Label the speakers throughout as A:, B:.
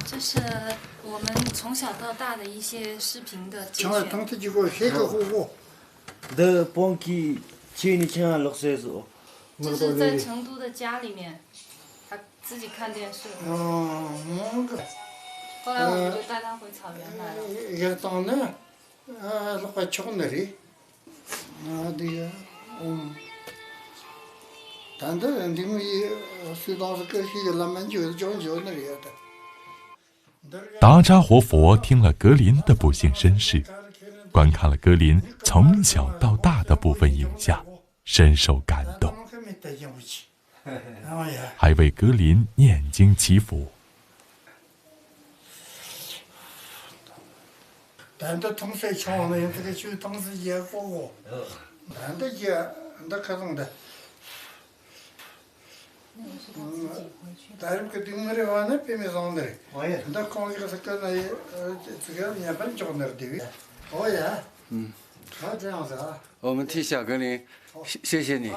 A: 这是我们从小到大的一些视频的节选。这是在成都的家里面，他自己看电视。后来我们就带他回草原来了。
B: 达扎活佛听了格林的不幸身世，观看了格林从小到大的部分影像，深受感动，还为格林念经祈福。
C: 我们替小格林，谢谢你。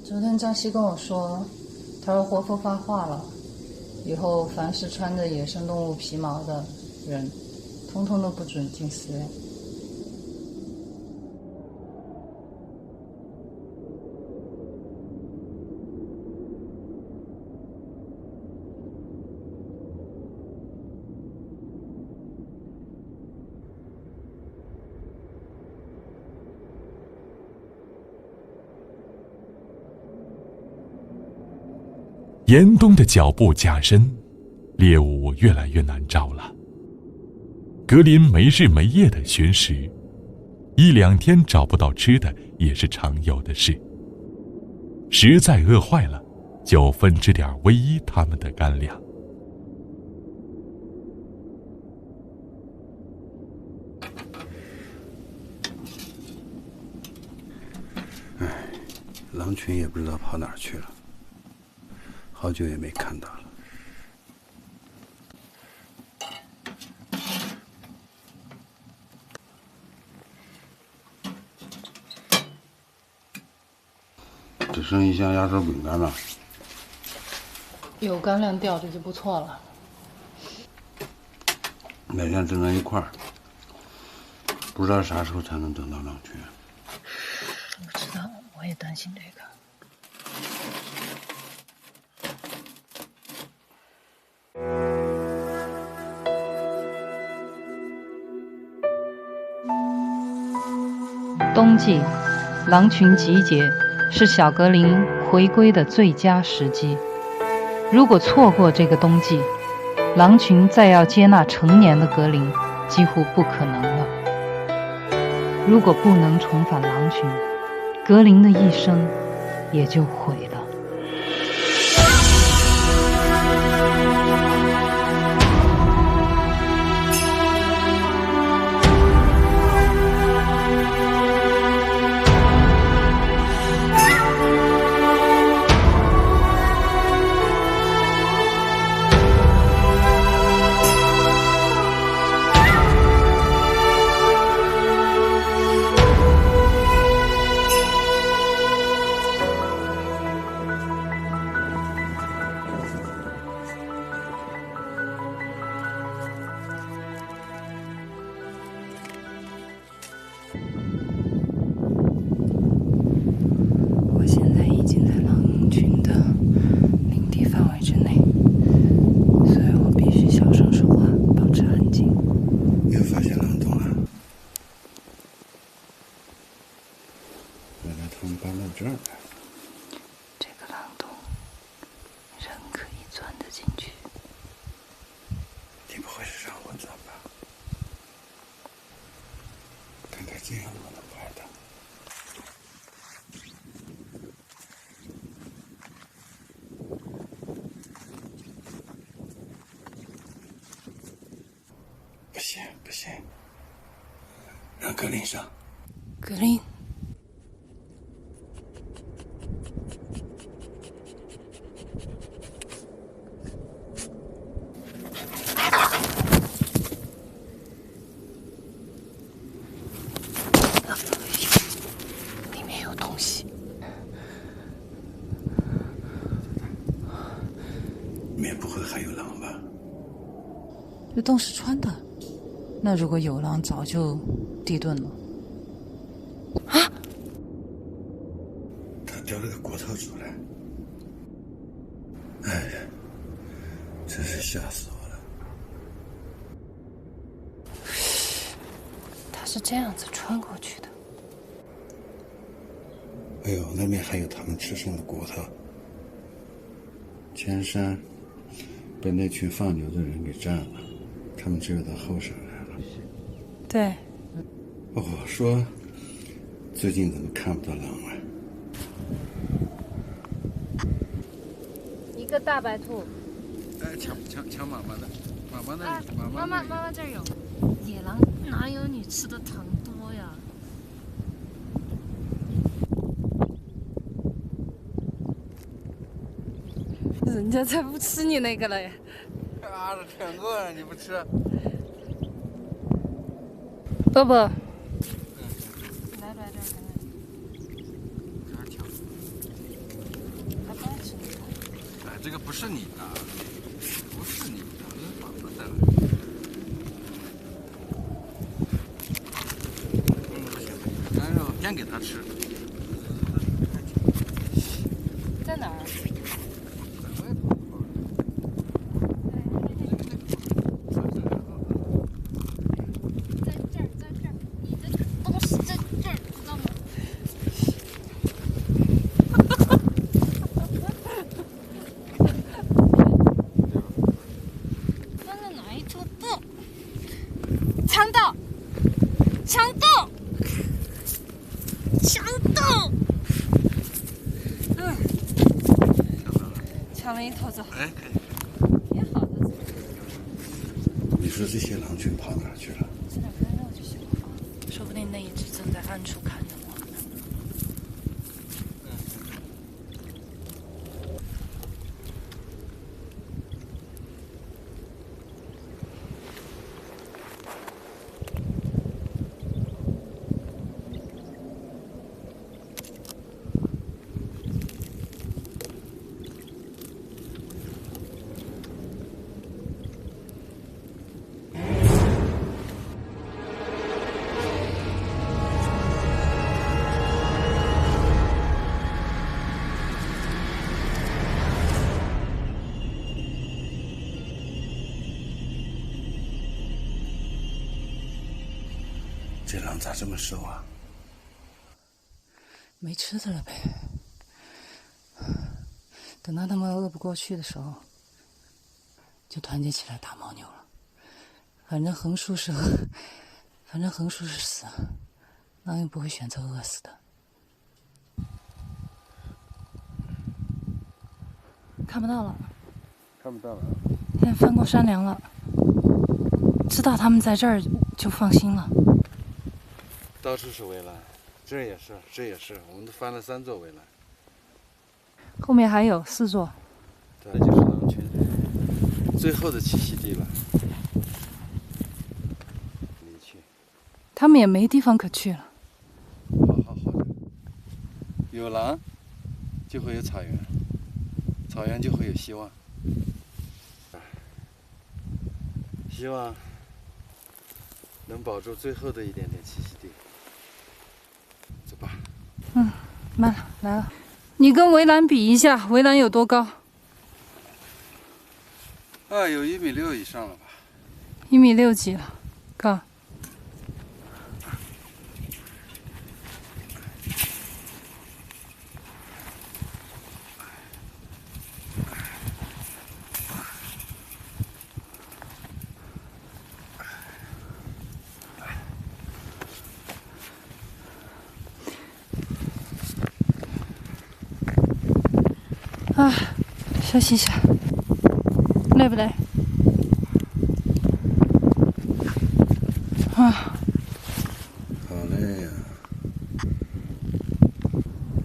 D: 昨天张希跟我说，他说活佛发话了，以后凡是穿着野生动物皮毛的人，通通都不准进寺院。
B: 严冬的脚步加深，猎物越来越难找了。格林没日没夜地寻食，1-2天找不到吃的也是常有的事。实在饿坏了，就分吃点唯一他们的干粮。
C: 狼群也不知道跑哪儿去了，好久也没看到了。只剩一箱压缩饼干了，
D: 有干粮吊着就不错了。
C: 每天整在一块儿，不知道啥时候才能等到狼群。
D: 我知道，我也担心这个。冬季，狼群集结是小格林回归的最佳时机。如果错过这个冬季，狼群再要接纳成年的格林几乎不可能了。如果不能重返狼群，格林的一生也就毁了。我现在已经在狼群的领地范围之内，所以我必须小声说话，保持安静。
C: 又发现狼洞了，原来他们搬到这儿来了。
D: 这个狼洞，人可以钻得进去。
C: 你不会是让我钻吧？看看这样我能拍的。不行不行，让格林上。
D: 格林，里面有东西。
C: 里面不会还有狼吧？
D: 这洞是穿的，那如果有狼，早就地遁了。
C: 他叼了个骨头出来。哎呀，真是吓死我了！
D: 他是这样子穿过去的。
C: 哎呦，那边还有他们吃剩的骨头。前山被那群放牛的人给占了，他们只有到后山来了。
D: 对，
C: 哦，说最近怎么看不到狼了？
A: 一个大白兔。
C: 哎，抢妈妈的，妈妈的，
A: 啊，妈妈这儿有。野狼哪有你吃的糖多呀？人家才不吃你那个嘞。
C: 啊，这舔过了，你不吃？
A: 伯伯。来，这儿看看。
C: 他抢。
A: 他不爱吃那个。
C: 哎，这个不是你的，不是你的，这是妈妈的。不行，咱就先给他吃。
A: 在哪儿？强盗！抢了一头走。
C: 哎，可以。
A: 也好的。
C: 你说这些狼群跑哪儿去了？
D: 吃点干肉就行了，说不定那一只正在暗处看着我们呢。
C: 这狼咋这么瘦啊？
E: 没吃的了呗。等到他们饿不过去的时候，就团结起来打牦牛了。反正横竖是死，狼也不会选择饿死的。看不到了，
C: 看不到了。
E: 现在翻过山梁了，知道他们在这儿就放心了。
C: 到处是围栏，这也是，这也是，我们都翻了3座围栏。
E: 后面还有4座。
C: 对，就是狼群最后的栖息地了。离去。
E: 他们也没地方可去了。
C: 好的。有狼，就会有草原，草原就会有希望。希望能保住最后的一点点栖息地。走吧。
E: 慢了，来了。你跟围栏比一下，围栏有多高
C: 有1.6米以上了吧
E: ？1.6米几了，高。休息一下，累不累？
C: 好累呀！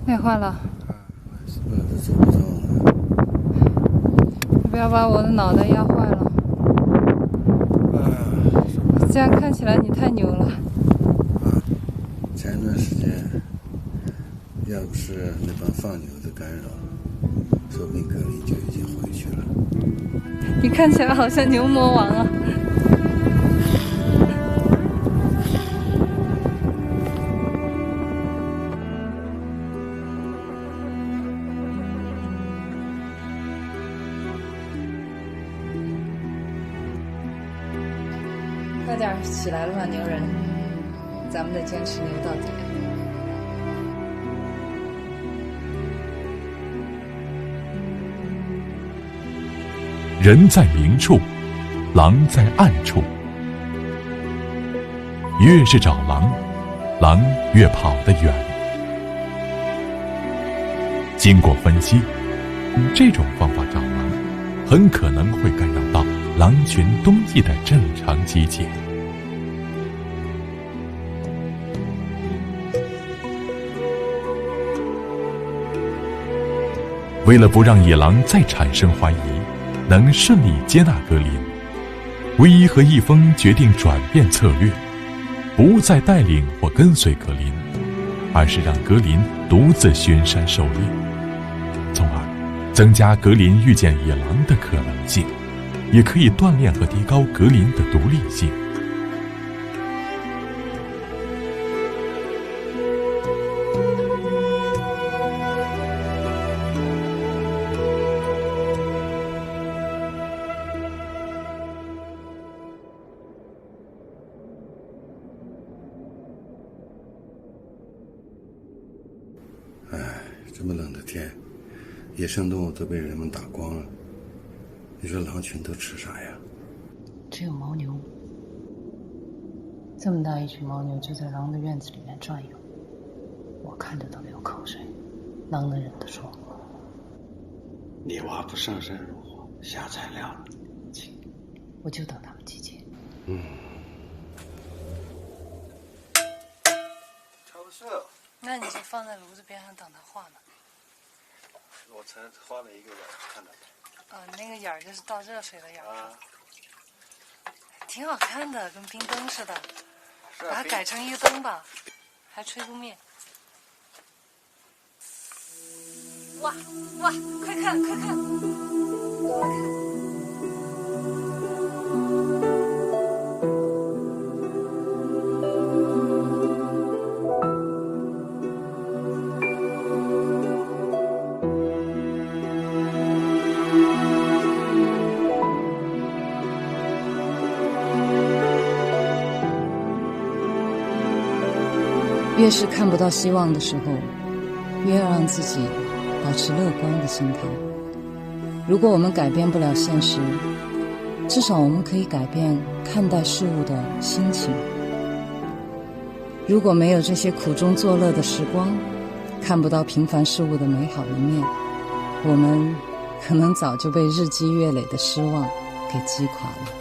E: 累坏了。
C: 饿得走不动了。
E: 你不要把我的脑袋压坏了。这样看起来你太牛了。
C: 前段时间，要不是那帮放牛的干扰，说不定格林就已经回去了。
E: 你看起来好像牛魔王啊！快点起来了吧，牛人！咱们得坚持牛到底。
B: 人在明处，狼在暗处。越是找狼，狼越跑得远。经过分析，这种方法找狼，很可能会干扰到狼群冬季的正常集结。为了不让野狼再产生怀疑，能顺利接纳格林，唯一和易峰决定转变策略，不再带领或跟随格林，而是让格林独自巡山狩猎，从而增加格林遇见野狼的可能性，也可以锻炼和提高格林的独立性。
C: 这么冷的天，野生动物都被人们打光了，你说狼群都吃啥呀？
E: 只有牦牛。这么大一群牦牛就在狼的院子里面转悠，我看着都流口水，狼能忍得住？
C: 你娃不上山入伙，下材料了。
E: 我就等他们集结。
C: 差不多。
E: 那你就放在炉子边上等它化嘛。
C: 我才画了一个眼，看到没？
E: 那个眼儿就是倒热水的眼儿。挺好看的，跟冰灯似的。把它改成一个灯吧，还吹不灭。哇，快看，快看！快看！越是看不到希望的时候，越要让自己保持乐观的心态。如果我们改变不了现实，至少我们可以改变看待事物的心情。如果没有这些苦中作乐的时光，看不到平凡事物的美好一面，我们可能早就被日积月累的失望给击垮了。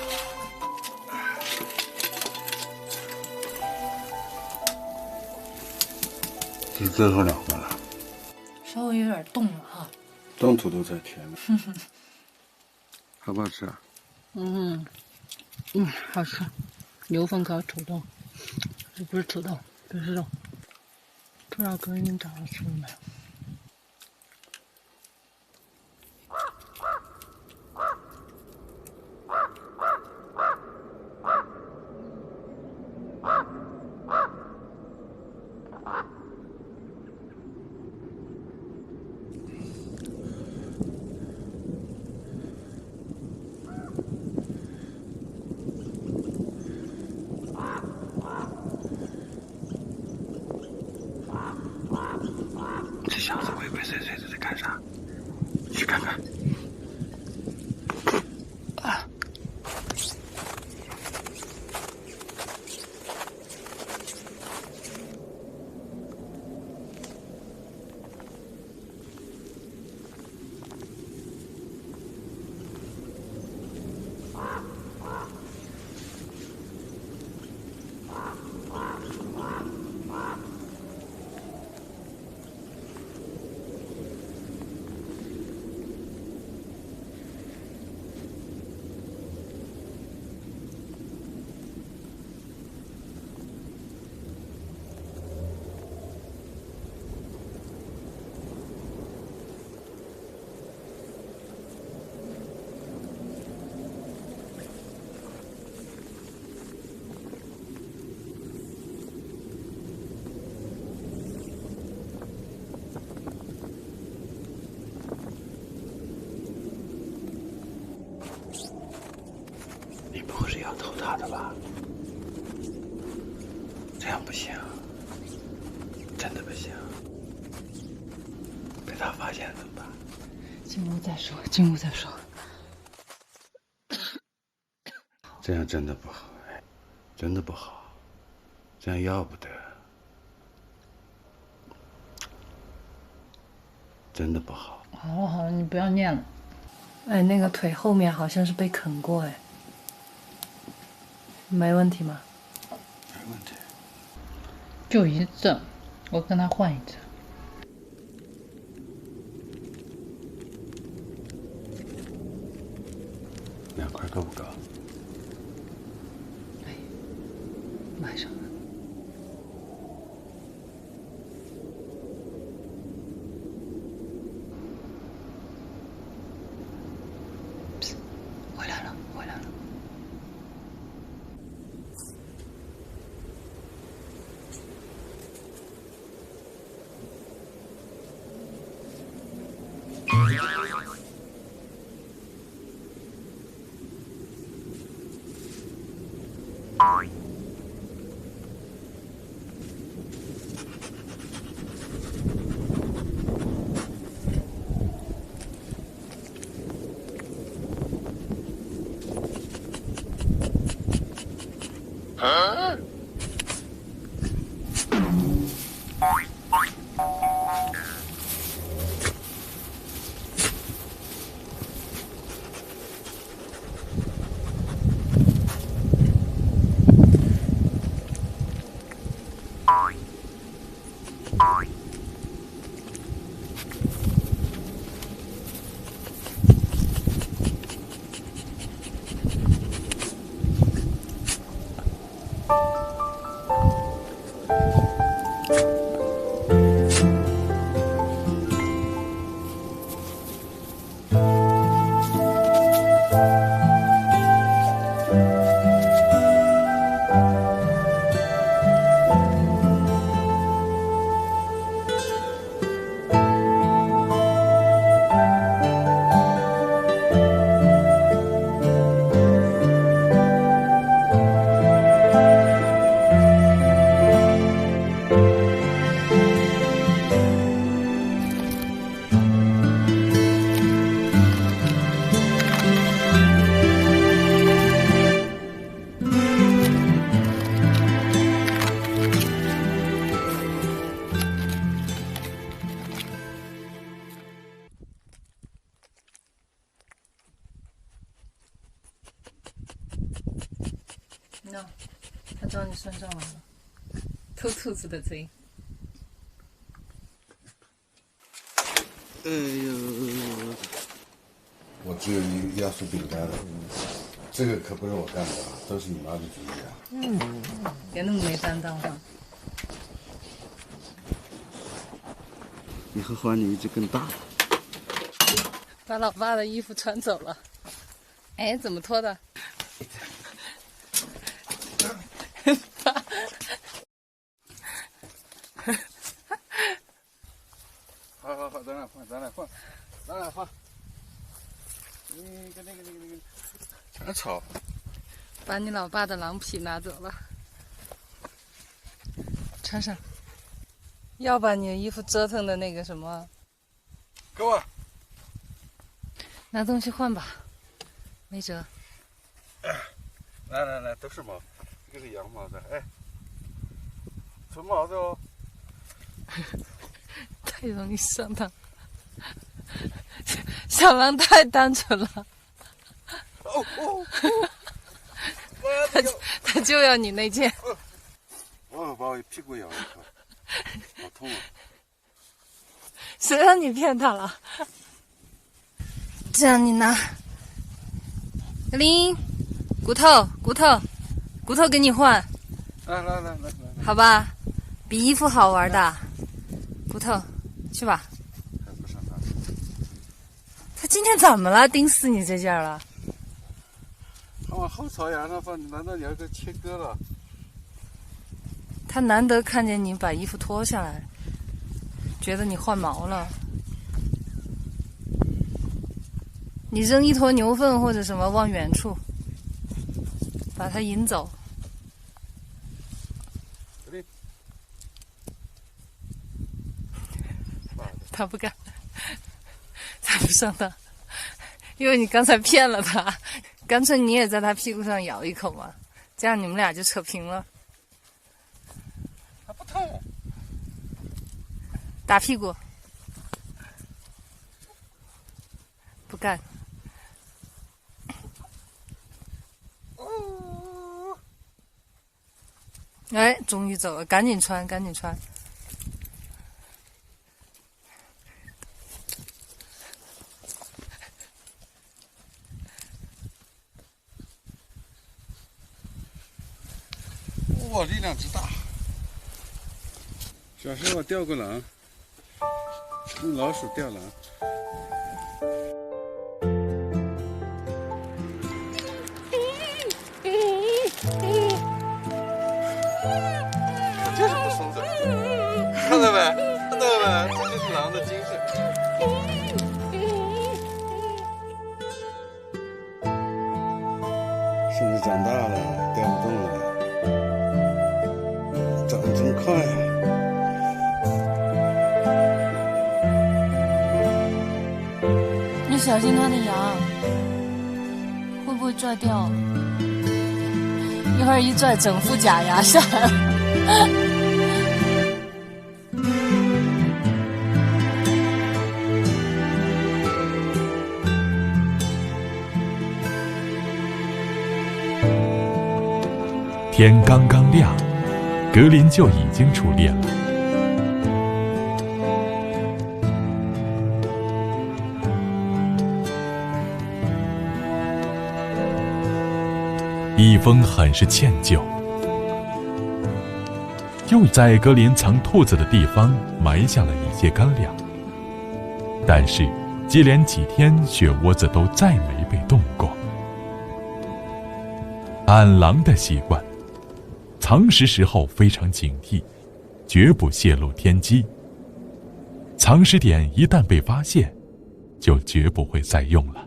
C: 你最后2个了，
A: 稍微有点冻了哈。
C: 冻土豆才甜呢。好不好吃啊？
E: 好吃。牛粪壳土豆，这不是土豆，这是肉。不知道哥你找到吃了没有？
C: 这小子鬼鬼祟祟的在干啥？去看看。你不会是要偷他的吧？这样不行，真的不行。被他发现怎么办？
E: 进屋再说，进屋再说。
C: 这样真的不好，哎，真的不好，这样要不得，真的不好。
E: 好了好了，你不要念了。
A: 哎，那个腿后面好像是被啃过哎，没问题吗？
C: 没问题。
E: 就一次，我跟他换一次。
C: 2块够不够？
E: 买上了。回来了，回来了。账，他找你算账来了，偷兔子的贼。
C: 哎呦，我只有一个压缩饼干了，这个可不是我干的啊，都是你妈的主意啊。
E: 别那么没担当嘛。
C: 以后还你一只更大的。
E: 把老爸的衣服穿走了。哎，怎么脱的？
C: 好，咱俩换。那个，全吵。
E: 把你老爸的狼皮拿走了，穿上。要把你的衣服折腾的那个什么，
C: 给我。
E: 拿东西换吧，没辙。
C: 来，都是毛，这个是羊毛的，哎，纯毛的哦。
E: 太容易上当，小狼太单纯了。他就要你那件。
C: 把我屁股咬一口，好痛啊！
E: 谁让你骗他了？这样你拿。林，骨头给你换。
C: 来，
E: 好吧，比衣服好玩的。骨头，去吧。
C: 还不上当。
E: 他今天怎么了？盯死你这件了？
C: 他往后槽牙上放，难道你要给切割了？
E: 他难得看见你把衣服脱下来，觉得你换毛了。你扔一坨牛粪或者什么往远处，把他引走。他不干，他不上当，因为你刚才骗了他，干脆你也在他屁股上咬一口嘛，这样你们俩就扯平了。
C: 还不痛？
E: 打屁股，不干。哎，终于走了，赶紧穿。
C: 哇，力量之大！小时候我钓过狼，用老鼠钓狼。就是不松手，看到没？这就是狼的精神。现在长大了，钓不动了。长得真快啊！
E: 你小心它的牙，会不会拽掉？一会儿一拽，整副假牙下来了。
B: 天刚刚亮，格林就已经出猎了。一峰很是歉疚，又在格林藏兔子的地方埋下了一些干粮，但是接连几天雪窝子都再没被动过。按狼的习惯，藏食时候非常警惕，绝不泄露天机。藏尸点一旦被发现，就绝不会再用了。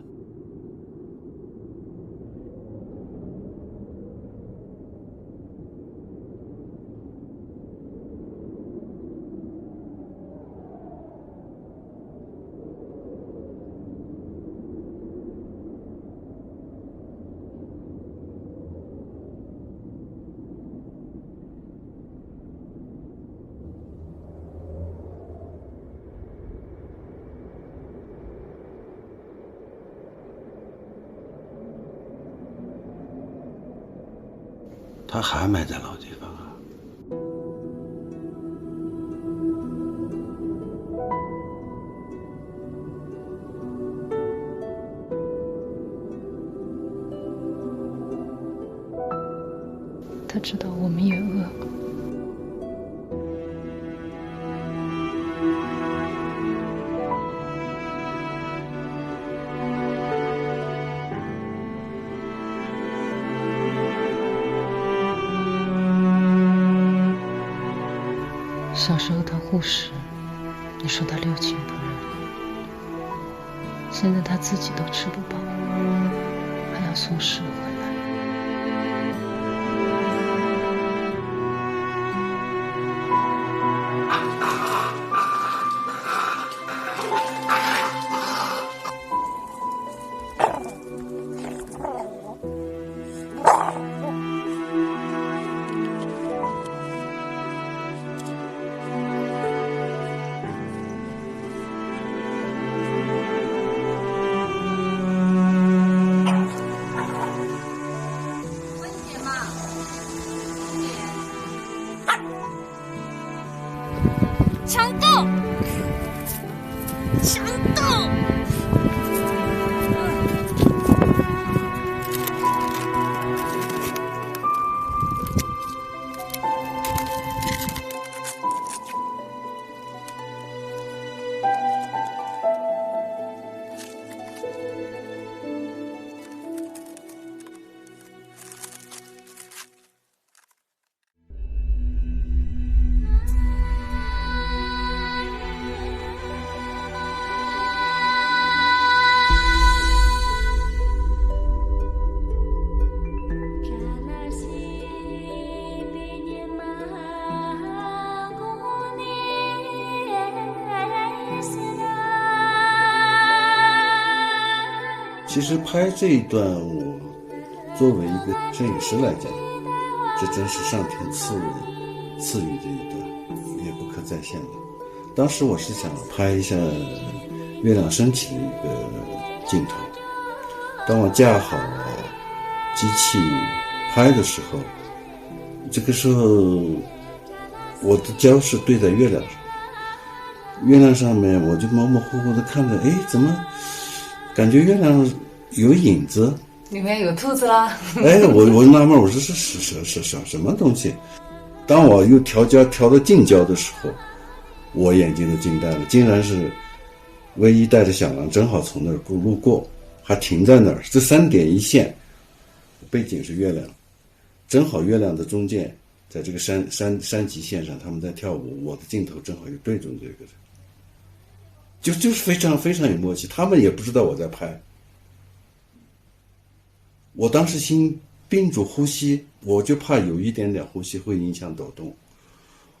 C: 他还埋在老地方啊。
D: 他知道我们也饿。小时候他护食，你说他六亲不认，现在他自己都吃不饱，还要送食回来。
A: 强斗，强斗！
C: 其实拍这一段，我作为一个摄影师来讲，这真是上天赐予的一段，也不可再现了。当时我是想拍一下月亮升起的一个镜头，当我架好机器拍的时候，这个时候我的焦是对在月亮上，月亮上面我就模模糊糊的看着，哎，怎么感觉月亮有影子？
E: 里面有兔子啦！
C: 哎，我纳闷，我说是什么东西？当我又调焦调到近焦的时候，我眼睛都惊呆了，竟然是唯一带着小狼正好从那儿路过，还停在那儿。这3点一线，背景是月亮，正好月亮的中间，在这个山脊线上，他们在跳舞，我的镜头正好就对准这个，就是非常非常有默契。他们也不知道我在拍。我当时心屏住呼吸，我就怕有一点点呼吸会影响抖动。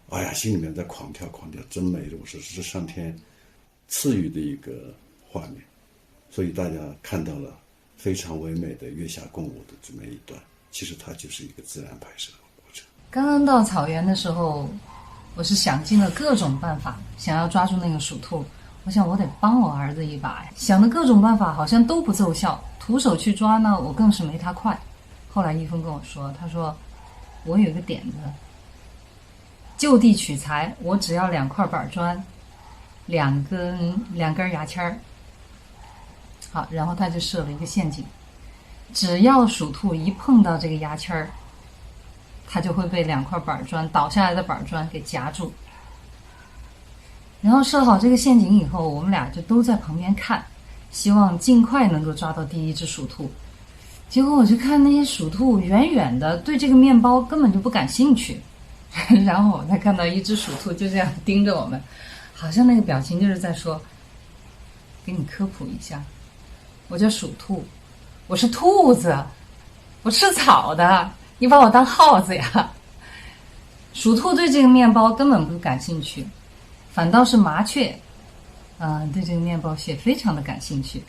C: 哎呀，心里面在狂跳，真美！我说这是上天赐予的一个画面，所以大家看到了非常唯美的月下共舞的这么一段。其实它就是一个自然拍摄的过程。
E: 刚刚到草原的时候，我是想尽了各种办法，想要抓住那个鼠兔。我想我得帮我儿子一把，想的各种办法好像都不奏效，徒手去抓呢，我更是没他快。后来一峰跟我说，他说我有一个点子，就地取材，我只要2块板砖，2根牙签儿。好，然后他就设了一个陷阱，只要鼠兔一碰到这个牙签儿，它就会被2块板砖倒下来的板砖给夹住。然后设好这个陷阱以后，我们俩就都在旁边看，希望尽快能够抓到第一只鼠兔。结果我就看那些鼠兔远远的对这个面包根本就不感兴趣，然后我再看到一只鼠兔就这样盯着我们，好像那个表情就是在说，给你科普一下，我叫鼠兔，我是兔子，我吃草的，你把我当耗子呀。鼠兔对这个面包根本不感兴趣，反倒是麻雀对这个面包屑非常的感兴趣。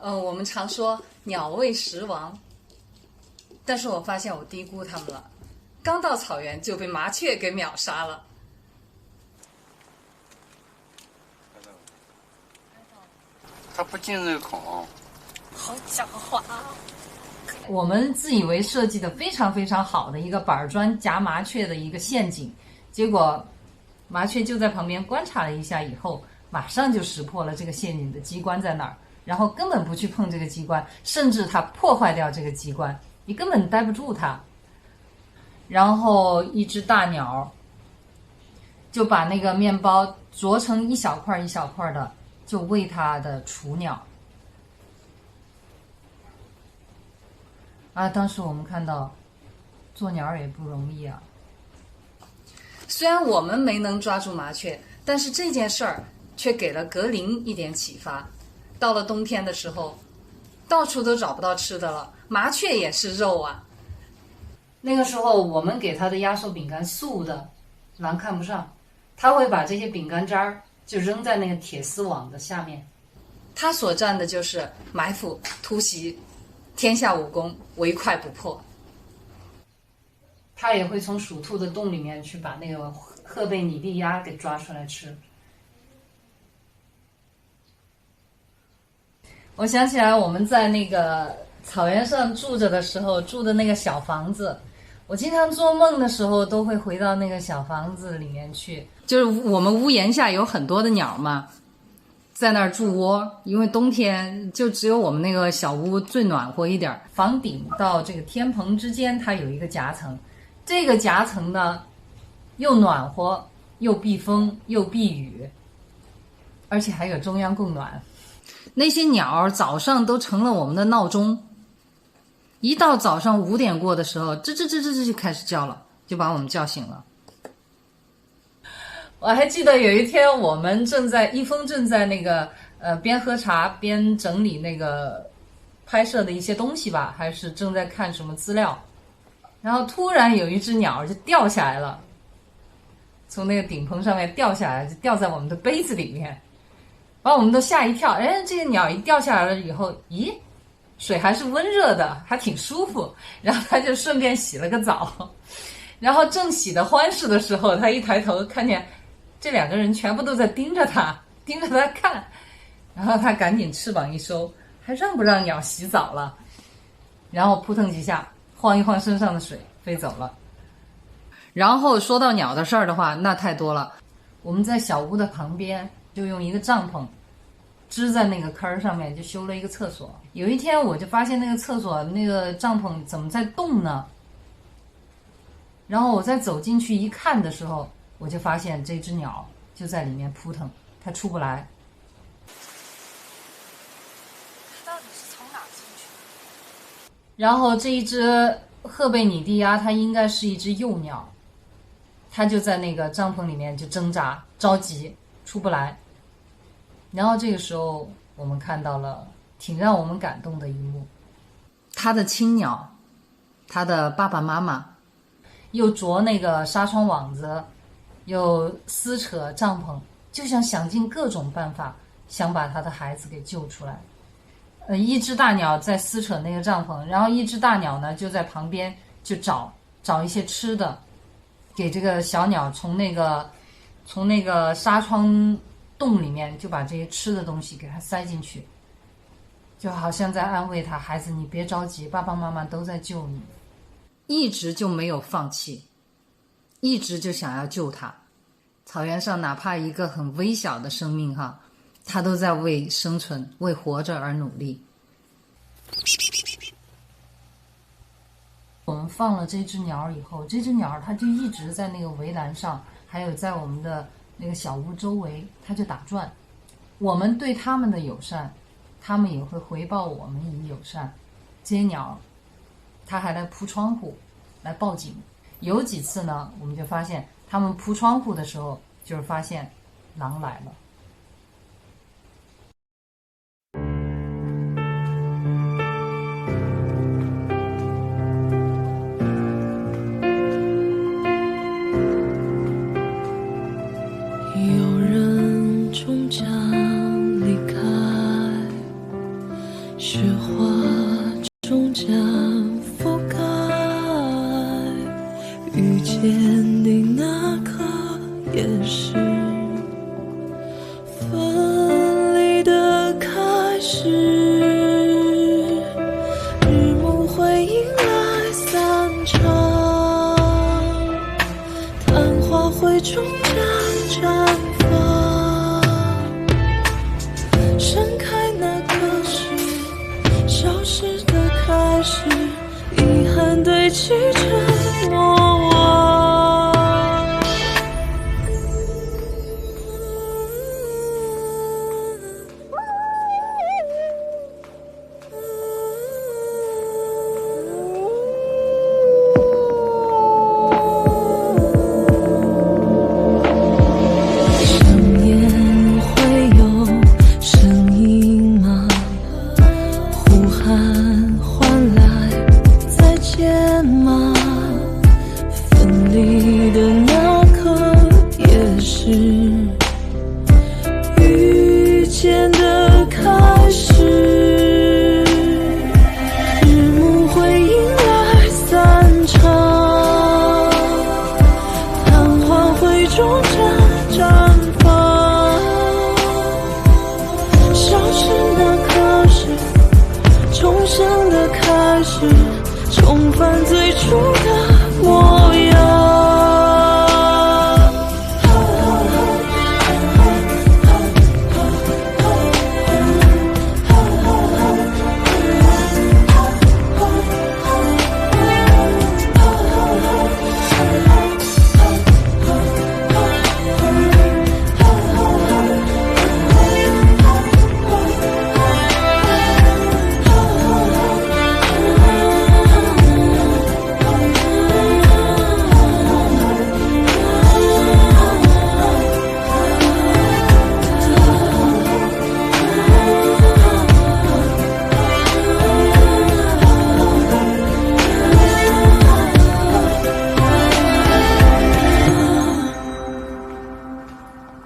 E: 我们常说鸟为食亡，但是我发现我低估它们了，刚到草原就被麻雀给秒杀了。
F: 它不进那个孔。
A: 好狡猾啊！
D: 我们自以为设计的非常非常好的一个板砖夹麻雀的一个陷阱，结果麻雀就在旁边观察了一下以后，马上就识破了这个陷阱的机关在哪儿，然后根本不去碰这个机关，甚至它破坏掉这个机关，你根本待不住它。然后一只大鸟就把那个面包啄成一小块一小块的，就喂它的雏鸟。啊，当时我们看到做鸟也不容易啊。虽然我们没能抓住麻雀，但是这件事儿却给了格林一点启发。到了冬天的时候，到处都找不到吃的了，麻雀也是肉啊。那个时候我们给他的压缩饼干素的，狼看不上，他会把这些饼干渣儿就扔在那个铁丝网的下面。他所占的就是埋伏、突袭，天下武功唯快不破。他也会从属兔的洞里面去把那个赫贝拟蒂鸭给抓出来吃。我想起来我们在那个草原上住着的时候住的那个小房子，我经常做梦的时候都会回到那个小房子里面去。就是我们屋檐下有很多的鸟嘛，在那儿筑窝，因为冬天就只有我们那个小屋最暖和一点，房顶到这个天棚之间它有一个夹层，这个夹层呢又暖和又避风又避雨，而且还有中央供暖。那些鸟早上都成了我们的闹钟，一到早上5点过的时候，吱吱吱吱吱就开始叫了，就把我们叫醒了。我还记得有一天我们一峰正在那个边喝茶边整理那个拍摄的一些东西吧，还是正在看什么资料，然后突然有一只鸟就掉下来了，从那个顶棚上面掉下来，就掉在我们的杯子里面，把我们都吓一跳。哎，这个鸟一掉下来了以后，咦，水还是温热的，还挺舒服，然后他就顺便洗了个澡，然后正洗得欢实的时候，他一抬头看见这2个人全部都在盯着他看，然后他赶紧翅膀一收，还让不让鸟洗澡了，然后扑腾几下晃一晃身上的水飞走了。然后说到鸟的事儿的话，那太多了。我们在小屋的旁边就用一个帐篷支在那个坑上面，就修了一个厕所。有一天我就发现那个厕所那个帐篷怎么在动呢，然后我再走进去一看的时候，我就发现这只鸟就在里面扑腾，它出不来。
A: 到底是从哪进去的？
D: 然后这一只赫贝拟蒂鸭它应该是一只幼鸟，它就在那个帐篷里面就挣扎着急出不来。然后这个时候我们看到了挺让我们感动的一幕，它的亲鸟，它的爸爸妈妈又啄那个纱窗网子，又撕扯帐篷，就想尽各种办法想把他的孩子给救出来。一只大鸟在撕扯那个帐篷，然后一只大鸟呢就在旁边就找一些吃的，给这个小鸟从那个纱窗洞里面就把这些吃的东西给它塞进去，就好像在安慰他，孩子你别着急，爸爸妈妈都在救你。一直就没有放弃，一直就想要救他。草原上哪怕一个很微小的生命哈，他都在为生存为活着而努力。我们放了这只鸟以后，这只鸟它就一直在那个围栏上，还有在我们的那个小屋周围，它就打转。我们对它们的友善，它们也会回报我们以友善。这些鸟它还来扑窗户来报警，有几次呢我们就发现它们扑窗户的时候就是发现狼来了。
G: 有人终将离开，雪花终将覆盖，遇见你那刻也是分离的开终将绽放，盛开那颗是消失的开始，遗憾堆积着莫忘。重返最初的模样。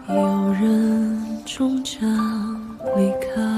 G: 有人终将离开。